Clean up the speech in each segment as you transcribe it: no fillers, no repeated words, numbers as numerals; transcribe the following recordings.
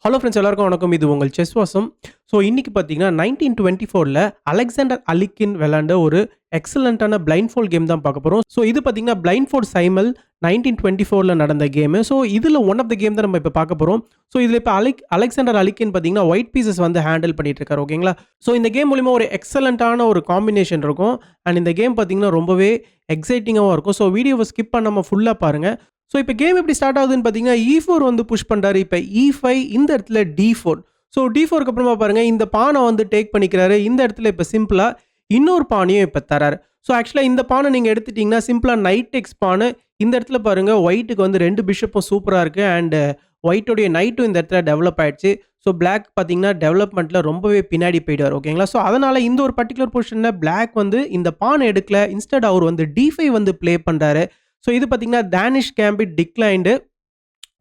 Hello friends எல்லாருக்கும் வணக்கம். இது உங்கள் செஸ் வாசம். ஸோ இன்னைக்கு பார்த்தீங்கன்னா 1924ல் அலெக்சாண்டர் அலிக்கின் விளையாண்ட ஒரு எக்ஸலண்ட்டான பிளைண்ட் ஃபோல்ட் கேம் தான் பார்க்க போகிறோம். ஸோ இது பார்த்தீங்கன்னா பிளைண்ட் ஃபோல்ட் சைமல் 1924ல் நடந்த கேமு. ஸோ இதில் ஒன் ஆஃப் த கேம் தான் நம்ம இப்போ பார்க்க போகிறோம். ஸோ இதில் இப்போ அலெக்சாண்டர் அலிக்கின் பார்த்தீங்கன்னா ஒயிட் பீசஸ் வந்து ஹேண்டில் பண்ணிட்டு இருக்காரு. ஓகேங்களா. ஸோ இந்த கேம் மூலிமா ஒரு எக்ஸலண்ட்டான ஒரு காம்பினேஷன் இருக்கும். அண்ட் இந்த கேம் பார்த்தீங்கன்னா ரொம்பவே எக்ஸைட்டிங்காகவும் இருக்கும். ஸோ வீடியோவை ஸ்கிப் பண்ணாமல் ஃபுல்லாக பாருங்கள். ஸோ இப்போ கேம் எப்படி ஸ்டார்ட் ஆகுதுன்னு பார்த்தீங்கன்னா E4 வந்து புஷ் பண்ணுறாரு. இப்போ E5 இந்த இடத்துல D4. ஸோ D4க்கு அப்புறமா பாருங்கள் இந்த பானை வந்து டேக் பண்ணிக்கிறாரு. இந்த இடத்துல இப்போ சிம்பிளாக இன்னொரு பானையும் இப்போ தராரு. ஸோ ஆக்சுவலாக இந்த பானை நீங்கள் எடுத்துட்டிங்கன்னா சிம்பிளாக நைட் டெக்ஸ் பானை. இந்த இடத்துல பாருங்கள் ஒயிட்டுக்கு வந்து 2 பிஷப்பும் சூப்பராக இருக்குது. அண்டு ஒயிட்டோடைய நைட்டும் இந்த இடத்துல டெவலப் ஆகிடுச்சு. ஸோ பிளாக் பார்த்தீங்கன்னா டெவலப்மெண்ட்டில் ரொம்பவே பின்னாடி போயிடுவார். ஓகேங்களா. ஸோ அதனால் இந்த ஒரு பர்டிகுலர் பொசிஷனில் பிளாக் வந்து இந்த பானை எடுக்கல. இன்ஸ்டட் அவர் வந்து D5 வந்து ப்ளே பண்ணுறாரு. ஸோ இது பார்த்தீங்கன்னா டேனிஷ் கேம்பிட் டிக்ளைண்டு.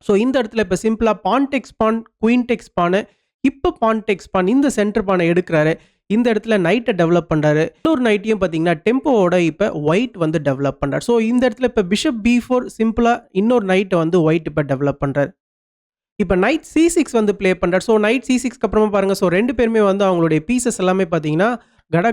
ஸோ இந்த இடத்துல இப்போ சிம்பிளாக பான் டெக்ஸ் பான், குயின் டெக்ஸ் பானை, இப்போ பான் டெக்ஸ் பான் இந்த சென்டர் பானை எடுக்கிறாரு. இந்த இடத்துல நைட்டை டெவலப் பண்ணுறாரு. இன்னொரு நைட்டையும் பார்த்தீங்கன்னா டெம்போவோட இப்போ ஒயிட் வந்து டெவலப் பண்ணுறாரு. ஸோ இந்த இடத்துல இப்போ பிஷப் B4 சிம்பிளாக இன்னொரு நைட்டை வந்து ஒயிட் இப்போ டெவலப் பண்ணுறாரு. இப்போ நைட் C6 வந்து ப்ளே பண்ணுறாரு. ஸோ நைட் C6க்கு அப்புறமா பாருங்கள். ஸோ 2 பேருமே வந்து அவங்களுடைய பீசஸ் எல்லாமே பார்த்தீங்கன்னா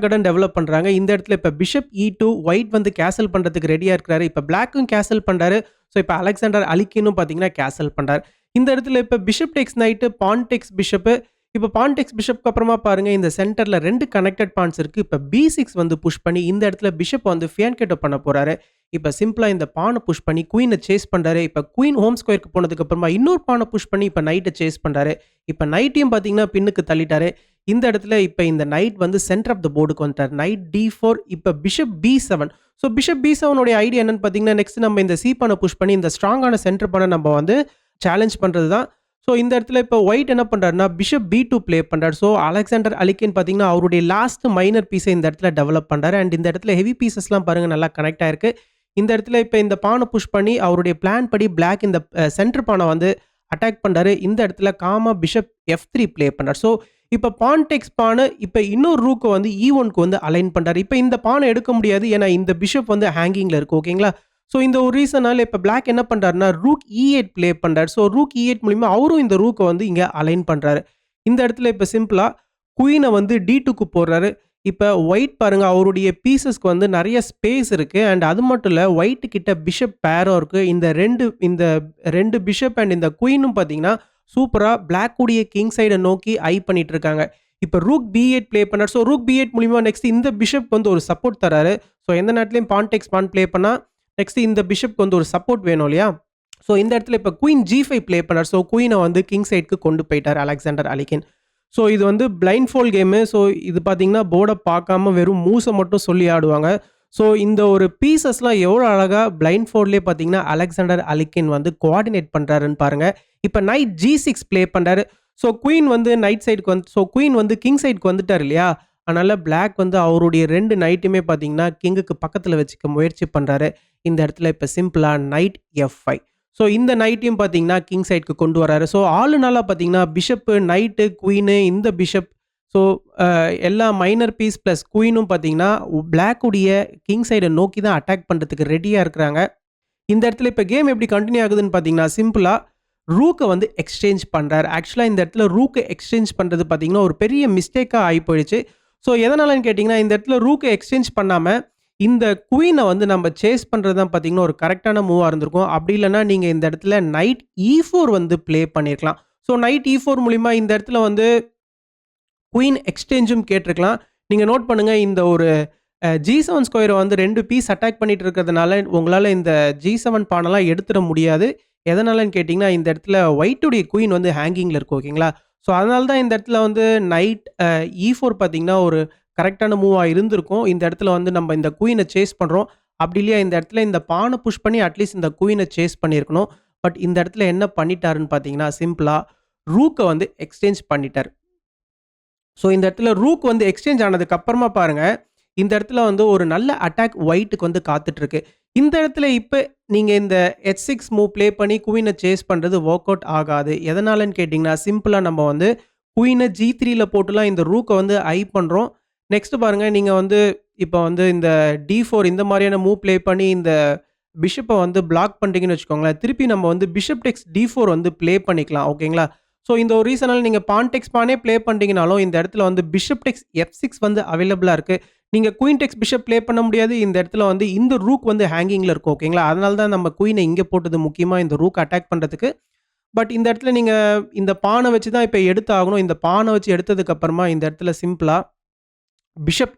கடன் டெவலப் பண்ணுறாங்க. இந்த இடத்துல இப்போ பிஷப் E2 ஒயிட் வந்து கேசல் பண்ணுறதுக்கு ரெடியாக இருக்கிறாரு. இப்போ பிளாக்கும் கேசல் பண்ணுறாரு. ஸோ இப்போ அலெக்சாண்டர் அலிக்கினும் பார்த்தீங்கன்னா கேசல் பண்ணுறாரு. இந்த இடத்துல இப்போ பிஷப் டெக்ஸ் நைட்டு, பான் டெக்ஸ் பிஷப்பு. இப்போ பான் டெக்ஸ் பிஷப்க்கு அப்புறமா பாருங்கள் இந்த சென்டரில் 2 கனெக்டட் பான்ஸ் இருக்குது. இப்போ B6 வந்து புஷ் பண்ணி இந்த இடத்துல பிஷப் வந்து ஃபியான்கேட்டோ பண்ண போகிறாரு. இப்போ சிம்பிளாக இந்த பானை புஷ் பண்ணி குயினை சேஸ் பண்ணுறாரு. இப்போ குயின் ஹோம் ஸ்கொயருக்கு போனதுக்கு அப்புறமா இன்னொரு பானை புஷ் பண்ணி இப்போ நைட்டை சேஸ் பண்ணுறாரு. இப்போ நைட்டையும் பார்த்தீங்கன்னா பின்னுக்கு தள்ளிட்டாரு. இந்த இடத்துல இப்போ இந்த நைட் வந்து சென்டர் ஆஃப் த போர்டுக்கு வந்துட்டார். நைட் D4 இப்போ bishop B7. So bishop B7 உடைய ஐடியா என்னன்னு பார்த்தீங்கன்னா நெக்ஸ்ட் நம்ம இந்த சி பானை புஷ் பண்ணி இந்த ஸ்ட்ராங்கான சென்டர் பானை நம்ம வந்து சேலஞ்ச் பண்ணுறது தான். ஸோ இந்த இடத்துல இப்போ ஒயிட் என்ன பண்ணுறாருன்னா பிஷப் B2 ப்ளே பண்ணுறாரு. ஸோ அலெக்சாண்டர் அலிக்கின் பார்த்தீங்கன்னா அவருடைய லாஸ்ட் மைனர் பீஸை இந்த இடத்துல டெவலப் பண்ணுறாரு. அண்ட் இந்த இடத்துல ஹெவி பீசஸ்லாம் பாருங்கள் நல்லா கனெக்ட் ஆயிருக்கு. இந்த இடத்துல இப்போ இந்த பானை புஷ் பண்ணி அவருடைய பிளான் படி பிளாக் இந்த சென்டர் பானை வந்து அட்டாக் பண்ணுறாரு. இந்த இடத்துல காமா பிஷப் F3 ப்ளே பண்ணுறாரு. ஸோ இப்போ பான் டெக்ஸ் பானை இப்போ இன்னொரு ரூக்கை வந்து E1க்கு வந்து அலைன் பண்ணுறாரு. இப்போ இந்த பானை எடுக்க முடியாது. ஏன்னா இந்த பிஷப் வந்து ஹேங்கிங்கில் இருக்குது. ஓகேங்களா. ஸோ இந்த ஒரு ரீசனால் இப்போ பிளாக் என்ன பண்ணுறாருன்னா ரூக் E8 ப்ளே பண்ணுறாரு. ஸோ ரூக் E8 மூலிமா அவரும் இந்த ரூக்கை வந்து இங்கே அலைன் பண்ணுறாரு. இந்த இடத்துல இப்போ சிம்பிளாக குயினை வந்து D2க்கு போடுறாரு. இப்போ ஒயிட் பாருங்கள் அவருடைய பீசஸ்க்கு வந்து நிறைய ஸ்பேஸ் இருக்குது. அண்ட் அது மட்டும் இல்லை ஒயிட்டு கிட்ட பிஷப் பேரும் இருக்குது. இந்த ரெண்டு பிஷப் அண்ட் இந்த குயினும் பார்த்தீங்கன்னா சூப்பராக பிளாக் உடைய கிங் சைடை நோக்கி ஐ பண்ணிட்டு இருக்காங்க. இப்போ ரூக் B8 ப்ளே பண்ணார். ஸோ ரூக் B8 மூலிமா நெக்ஸ்ட் இந்த பிஷப் வந்து ஒரு சப்போர்ட் தராரு. ஸோ எந்த நேரத்துலையும் பான் டெக்ஸ் பான் ப்ளே பண்ணால் நெக்ஸ்ட் இந்த பிஷப்க்கு வந்து ஒரு சப்போர்ட் வேணும் இல்லையா. ஸோ இந்த இடத்துல இப்போ குயின் G5 ப்ளே பண்ணார். ஸோ குயினை வந்து கிங் சைடுக்கு கொண்டு போயிட்டார் அலெக்சாண்டர் அலிக்கின். ஸோ இது வந்து பிளைண்ட் ஃபோல்ட் கேமு. ஸோ இது பார்த்தீங்கன்னா போர்டை பார்க்காம வெறும் மூஸை மட்டும் சொல்லி ஆடுவாங்க. ஸோ இந்த ஒரு பீசஸ்லாம் எவ்வளோ அழகாக பிளைண்ட் ஃபோல்ட்லேயே பார்த்தீங்கன்னா அலெக்சாண்டர் அலிக்கின் வந்து கோஆர்டினேட் பண்ணுறாருன்னு பாருங்கள். இப்போ நைட் G6 ப்ளே பண்ணுறாரு. ஸோ குயின் வந்து நைட் சைடுக்கு வந்து குயின் வந்து கிங் சைடுக்கு வந்துட்டார் இல்லையா. அதனால் பிளாக் வந்து அவருடைய 2 நைட்டுமே பார்த்தீங்கன்னா கிங்குக்கு பக்கத்தில் வச்சுக்க முயற்சி பண்ணுறாரு. இந்த இடத்துல இப்போ சிம்பிளாக நைட் F5. ஸோ இந்த நைட்டையும் பார்த்தீங்கன்னா கிங் சைடுக்கு கொண்டு வராரு. ஸோ ஆளு நாளாக பார்த்தீங்கன்னா பிஷப்பு நைட்டு குயினு இந்த பிஷப். ஸோ எல்லா மைனர் பீஸ் ப்ளஸ் குயினும் பார்த்தீங்கன்னா பிளாக்குடைய கிங் சைடை நோக்கி தான் அட்டாக் பண்ணுறதுக்கு ரெடியாக இருக்கிறாங்க. இந்த இடத்துல இப்போ கேம் எப்படி கண்டினியூ ஆகுதுன்னு பார்த்தீங்கன்னா சிம்பிளாக ரூக்கை வந்து எக்ஸ்சேஞ்ச் பண்ணுறாரு. ஆக்சுவலாக இந்த இடத்துல ரூக்கை எக்ஸ்சேஞ்ச் பண்ணுறது பார்த்தீங்கன்னா ஒரு பெரிய மிஸ்டேக்காக ஆகி போயிடுச்சு. ஸோ எதனாலன்னு கேட்டிங்கன்னா இந்த இடத்துல ரூக்கை எக்ஸ்சேஞ்ச் பண்ணாமல் இந்த குயினை வந்து நம்ம சேஸ் பண்ணுறது தான் பார்த்தீங்கன்னா ஒரு கரெக்டான மூவாக இருந்திருக்கும். அப்படி இல்லைனா நீங்கள் இந்த இடத்துல நைட் E4 வந்து ப்ளே பண்ணியிருக்கலாம். ஸோ நைட் E4 மூலிமா இந்த இடத்துல வந்து குயின் எக்ஸ்சேஞ்சும் கேட்டிருக்கலாம். நீங்கள் நோட் பண்ணுங்கள் இந்த ஒரு G7 ஸ்கொயரை வந்து 2 பீஸ் அட்டாக் பண்ணிட்டு இருக்கிறதுனால உங்களால் இந்த G7 பானெல்லாம் எடுத்துட முடியாது. எதனாலன்னு கேட்டிங்கன்னா இந்த இடத்துல ஒயிட்டுடைய குயின் வந்து ஹேங்கிங்கில் இருக்கும். ஓகேங்களா. ஸோ அதனால தான் இந்த இடத்துல வந்து நைட் E4 பார்த்தீங்கன்னா ஒரு கரெக்டான மூவாக இருந்திருக்கும். இந்த இடத்துல வந்து நம்ம இந்த குயினை சேஸ் பண்ணுறோம். அப்படி இல்லையா இந்த இடத்துல இந்த பானை புஷ் பண்ணி அட்லீஸ்ட் இந்த குயினை சேஸ் பண்ணியிருக்கணும். பட் இந்த இடத்துல என்ன பண்ணிட்டாருன்னு பார்த்தீங்கன்னா சிம்பிளாக ரூக்கை வந்து எக்ஸ்சேஞ்ச் பண்ணிட்டார். ஸோ இந்த இடத்துல ரூக் வந்து எக்ஸ்சேஞ்ச் ஆனதுக்கு அப்புறமா பாருங்கள் இந்த இடத்துல வந்து ஒரு நல்ல அட்டாக் ஒயிட்டுக்கு வந்து காத்துட்ருக்கு. இந்த இடத்துல இப்போ நீங்கள் இந்த H6 மூவ் ப்ளே பண்ணி குயினை சேஸ் பண்ணுறது ஒர்க் அவுட் ஆகாது. எதனாலன்னு கேட்டிங்கன்னா சிம்பிளாக நம்ம வந்து குயினை G3யில் போட்டுலாம் இந்த ரூக்கை வந்து ஐ பண்ணுறோம். நெக்ஸ்ட் பாருங்கள் நீங்கள் வந்து இப்போ வந்து இந்த D4 இந்த மாதிரியான மூவ் ப்ளே பண்ணி இந்த பிஷப்பை வந்து பிளாக் பண்ணிட்டீங்கன்னு வச்சுக்கோங்களேன். திருப்பி நம்ம வந்து பிஷப் டெக்ஸ் D4 வந்து ப்ளே பண்ணிக்கலாம். ஓகேங்களா. ஸோ இந்த ஒரு ரீசனால நீங்க பான் டெக்ஸ் பானே ப்ளே பண்றீங்கனாலும், இந்த இடத்துல வந்து பிஷப் டெக்ஸ் F6 வந்து அவைலபிளா இருக்கு. நீங்க குயின் டெக்ஸ் பிஷப் ப்ளே பண்ண முடியாது. இந்த இடத்துல வந்து இந்த ரூக் வந்து ஹேங்கிங்ல இருக்கும். ஓகேங்களா? அதனால தான் நம்ம குயின இங்க போட்டது முக்கியமா இந்த ரூக் அட்டாக் பண்றதுக்கு. பட் இந்த இடத்துல நீங்க இந்த பான வச்சு தான் இப்ப எடுத்தாகணும். இந்த பான வச்சு எடுத்ததுக்கு அப்புறமா இந்த இடத்துல சிம்பிளா பிஷப்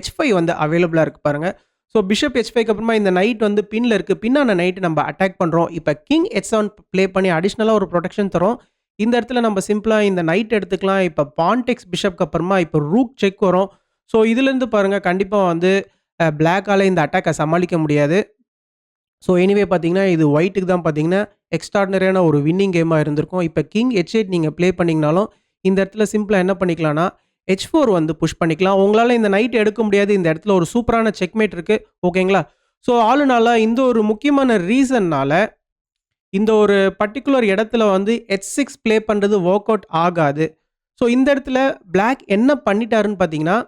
H5 வந்து அவைலபிளா இருக்கு பாருங்க. ஸோ பிஷப் H5க்கு அப்புறமா இந்த நைட் வந்து பின்ல இருக்கு. பின்னான நைட் நம்ம அட்டாக் பண்றோம். இப்ப கிங் H7 ப்ளே பண்ணி அடிஷனலா ஒரு புரொடெக்ஷன் தரும். இந்த இடத்துல நம்ம சிம்பிளா இந்த நைட் எடுத்துக்கலாம். இப்ப பான் டெக்ஸ் பிஷப்க்கு அப்புறமா இப்ப ரூக் செக் வரும். ஸோ இதுலேருந்து பாருங்க கண்டிப்பா வந்து பிளாக்கால இந்த அட்டாக்க சமாளிக்க முடியாது. ஸோ எனிவே பார்த்தீங்கன்னா, இது ஒயிட்டுக்கு தான் பார்த்தீங்கன்னா, எக்ஸ்ட்ரார்டினரியான ஒரு வின்னிங் கேமா இருந்திருக்கும். இப்ப கிங் H8 நீங்க ப்ளே பண்ணீங்கனாலும், இந்த இடத்துல சிம்பிளா என்ன பண்ணிக்கலாம்னா, H4 வந்து புஷ் பண்ணிக்கலாம். உங்களால இந்த நைட் எடுக்க முடியாது. இந்த இடத்துல ஒரு சூப்பரான செக்மேட் இருக்கு. ஓகேங்களா? ஸோ ஆல் இன் ஆலா இந்த ஒரு முக்கியமான ரீசன்னால, இந்த ஒரு பர்ட்டிகுலர் இடத்துல வந்து H6 ப்ளே பண்றது வொர்க் அவுட் ஆகாது. ஸோ இந்த இடத்துல பிளாக் என்ன பண்ணிட்டாருன்னு பார்த்தீங்கன்னா,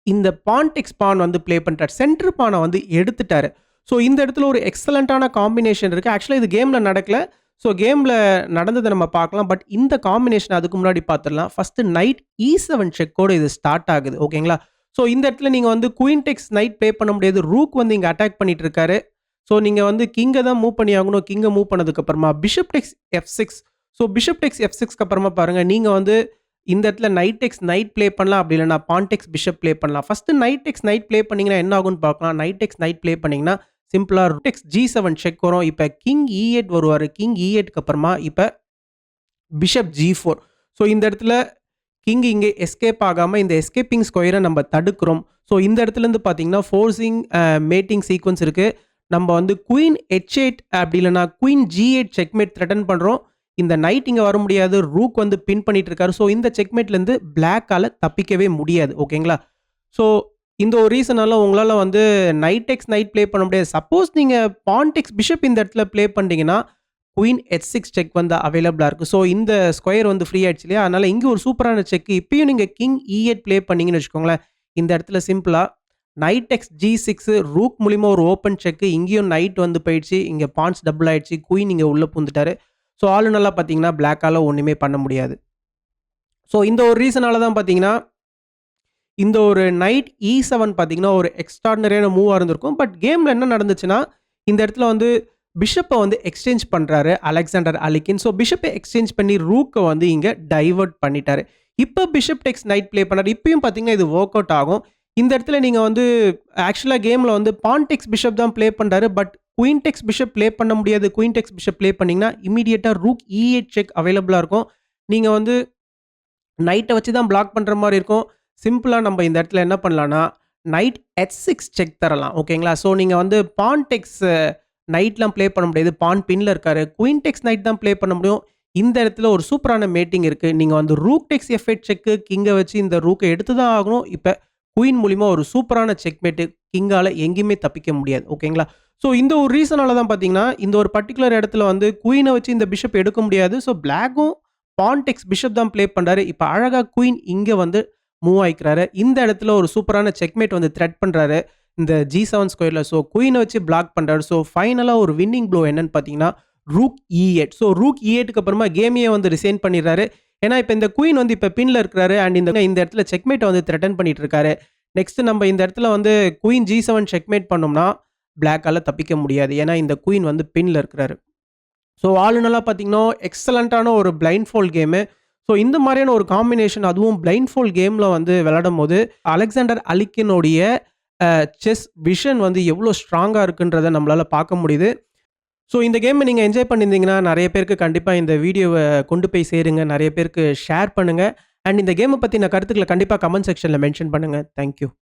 இந்த பான் டெக்ஸ் பான் வந்து ப்ளே பண்ணிட்டாரு. சென்டர் பான வந்து எடுத்துட்டாரு. ஸோ இந்த இடத்துல ஒரு எக்ஸலன்ட்டான காம்பினேஷன் இருக்கு. ஆக்சுவலா இது கேம்ல நடக்கல. ஸோ கேம்ல நடந்தத நம்ம பார்க்கலாம். பட் இந்த காம்பினேஷன் அதுக்கு முன்னாடி பார்த்துடலாம். ஃபர்ஸ்ட் நைட் E7 செக்கோட இது ஸ்டார்ட் ஆகுது. ஓகேங்களா? ஸோ இந்த இடத்துல நீங்க வந்து குயின் டெக்ஸ் நைட் ப்ளே பண்ண முடியாது. ரூக் வந்து இங்க அட்டாக் பண்ணிட்டு இருக்காரு. ஸோ நீங்க வந்து கிங்க தான் மூவ் பண்ணி ஆகணும். கிங்க மூவ் பண்ணதுக்கு அப்புறமா bishop takes F6. So bishop takes F6க்கு அப்புறமா பாருங்க, நீங்க வந்து இந்த இடத்துல நைட் டெக்ஸ் நைட் ப்ளே பண்ணலாம். அப்படி இல்லைனா பான் டெக்ஸ் பிஷப் ப்ளே பண்ணலாம். ஃபர்ஸ்ட் நைட் டெக்ஸ் நைட் ப்ளே பண்ணீங்கன்னா என்ன ஆகும்னு பார்க்கலாம். நைட் டெக்ஸ் நைட் ப்ளே பண்ணீங்கன்னா சிம்பிளா டெக்ஸ் G7 செக் வரும். இப்ப கிங் E8 வருவாரு. கிங் E8க்கு அப்புறமா இப்ப பிஷப் G4. ஸோ இந்த இடத்துல கிங் இங்கே எஸ்கேப் ஆகாம இந்த எஸ்கேப்பிங் ஸ்கொயரை நம்ம தடுக்கிறோம். ஸோ இந்த இடத்துல இருந்து பார்த்தீங்கன்னா ஃபோர்சிங் மேட்டிங் சீக்வன்ஸ் இருக்கு. நம்ம வந்து குயின் H8 அப்படி இல்லைனா குயின் G8 செக்மேட் த்ரெட்டன் பண்றோம். இந்த நைட் இங்க வர முடியாது. ரூக் வந்து பின் பண்ணிட்டு இருக்காரு. ஸோ இந்த செக்மேட்ல இருந்து பிளாக்கால தப்பிக்கவே முடியாது. ஓகேங்களா? ஸோ இந்த ஒரு ரீசனால உங்களால வந்து நைட் டெக்ஸ் நைட் ப்ளே பண்ண முடியாது. சப்போஸ் நீங்க பான் டெக்ஸ் பிஷப் இந்த இடத்துல ப்ளே பண்ணீங்கன்னா, குயின் H6 செக் வந்து அவைலபிளா இருக்கு. ஸோ இந்த ஸ்கொயர் வந்து ஃப்ரீ ஆயிடுச்சு இல்லையா? அதனால இங்க ஒரு சூப்பரான செக். இப்பயும் நீங்க கிங் E8 ப்ளே பண்ணீங்கன்னு வச்சுக்கோங்களேன். இந்த இடத்துல சிம்பிளா நைட் டெக்ஸ் G6 ரூக் மூலியமா ஒரு ஓப்பன் செக். இங்கேயும் நைட் வந்து போயிடுச்சு. இங்க பான்ஸ் டபுள் ஆயிடுச்சு. குயின் இங்க உள்ள பூந்துட்டாரு. ஸோ ஆல் இன் ஆலா பார்த்தீங்கன்னா, பிளாக்கால ஒண்ணுமே பண்ண முடியாது. ஸோ இந்த ஒரு ரீசனால தான் பார்த்தீங்கன்னா, இந்த ஒரு நைட் E7 பார்த்தீங்கன்னா, ஒரு எக்ஸ்ட்ரார்டினரியான மூவா இருந்திருக்கும். பட் கேம்ல என்ன நடந்துச்சுன்னா, இந்த இடத்துல வந்து பிஷப்ப வந்து எக்ஸ்சேஞ்ச் பண்றாரு அலெக்சாண்டர் அலிகின். ஸோ பிஷப்ப எக்ஸ்சேஞ்ச் பண்ணி ரூக்க வந்து இங்க டைவர்ட் பண்ணிட்டாரு. இப்ப பிஷப் டெக்ஸ் நைட் ப்ளே பண்ணாரு. இப்பயும் பார்த்தீங்கன்னா, இது வொர்க் அவுட் ஆகும். இந்த இடத்துல நீங்க வந்து ஆக்சுவலா கேம்ல வந்து பான் டெக்ஸ் பிஷப் தான் ப்ளே பண்றாரு. But queen Tex bishop play பண்ண முடியாது. குயின் டெக்ஸ் பிஷப் ப்ளே பண்ணீங்கன்னா, இமிடியேட்டா ரூக் E8 செக் அவைலபிளா இருக்கும். நீங்க வந்து நைட்ட வச்சு தான் பிளாக் பண்ற மாரி இருக்கும். சிம்பிளா நம்ம இந்த இடத்துல என்ன பண்ணலாம்னா, நைட் H6 செக் தரலாம். ஓகேங்களா? ஸோ நீங்க வந்து பான் டெக்ஸ் நைட்லாம் ப்ளே பண்ண முடியாது. பான் பின்ல இருக்காரு. குயின் டெக்ஸ் நைட் தான் ப்ளே பண்ண முடியும். இந்த இடத்துல ஒரு சூப்பரான மேட்டிங் இருக்கு. நீங்க வந்து ரூக் டெக்ஸ் F8 செக்கு, கிங்க வச்சு இந்த ரூக்க எடுத்து தான் ஆகணும். இப்ப குயின் மூலியமா ஒரு சூப்பரான செக்மேட். கிங்கால எங்கேயுமே தப்பிக்க முடியாது. ஓகேங்களா? ஸோ இந்த ஒரு ரீசனால தான் பார்த்தீங்கன்னா, இந்த ஒரு பர்ட்டிகுலர் இடத்துல வந்து குயின வச்சு இந்த பிஷப் எடுக்க முடியாது. ஸோ பிளாக்கும் பான் டெக்ஸ் பிஷப் தான் ப்ளே பண்றாரு. இப்ப அழகா குயின் இங்க வந்து மூவ் ஆயிக்கிறாரு. இந்த இடத்துல ஒரு சூப்பரான செக்மேட் வந்து த்ரெட் பண்றாரு. இந்த G7 ஸ்கொயர்ல. ஸோ குயின வச்சு பிளாக் பண்றாரு. ஸோ ஃபைனலா ஒரு வின்னிங் ப்ளோ என்னன்னு பார்த்தீங்கன்னா, ரூக் E8. ஸோ ரூக் E8க்கு அப்புறமா கேமையே வந்து ரிசைன் பண்ணிடுறாரு. ஏன்னா இப்ப இந்த குயின் வந்து இப்ப பின்ல இருக்கிறாரு. அண்ட் இந்த இடத்துல செக்மேட்ட வந்து த்ரெட்டன் பண்ணிட்டு இருக்காரு. நெக்ஸ்ட் நம்ம இந்த இடத்துல வந்து குயின் G7 செக்மேட் பண்ணோம்னா, பிளாக்கால தப்பிக்க முடியாது. ஏன்னா இந்த குயின் வந்து பின்ல இருக்கிறாரு. ஸோ ஆல் இன் ஆலா பார்த்தீங்கன்னா, எக்ஸலன்ட்டான ஒரு பிளைண்ட் ஃபோல்ட் கேமு. ஸோ இந்த மாதிரியான ஒரு காம்பினேஷன் அதுவும் பிளைண்ட் ஃபோல்ட் கேம்ல வந்து விளையாடும்போது, அலெக்சாண்டர் அலிக்கினுடைய செஸ் விஷன் வந்து எவ்வளோ ஸ்ட்ராங்கா இருக்குன்றத நம்மளால பார்க்க முடியுது. ஸோ இந்த கேம நீங்க என்ஜாய் பண்ணியிருந்தீங்கன்னா, நெறைய பேருக்கு கண்டிப்பா இந்த வீடியோவ கொண்டு போய் சேருங்க. நெறைய பேருக்கு ஷேர் பண்ணுங்க. அண்ட் இந்த கேம பத்தின கருத்துக்கள கண்டிப்பா கமெண்ட் செக்ஷன்ல மென்ஷன் பண்ணுங்க. Thank you.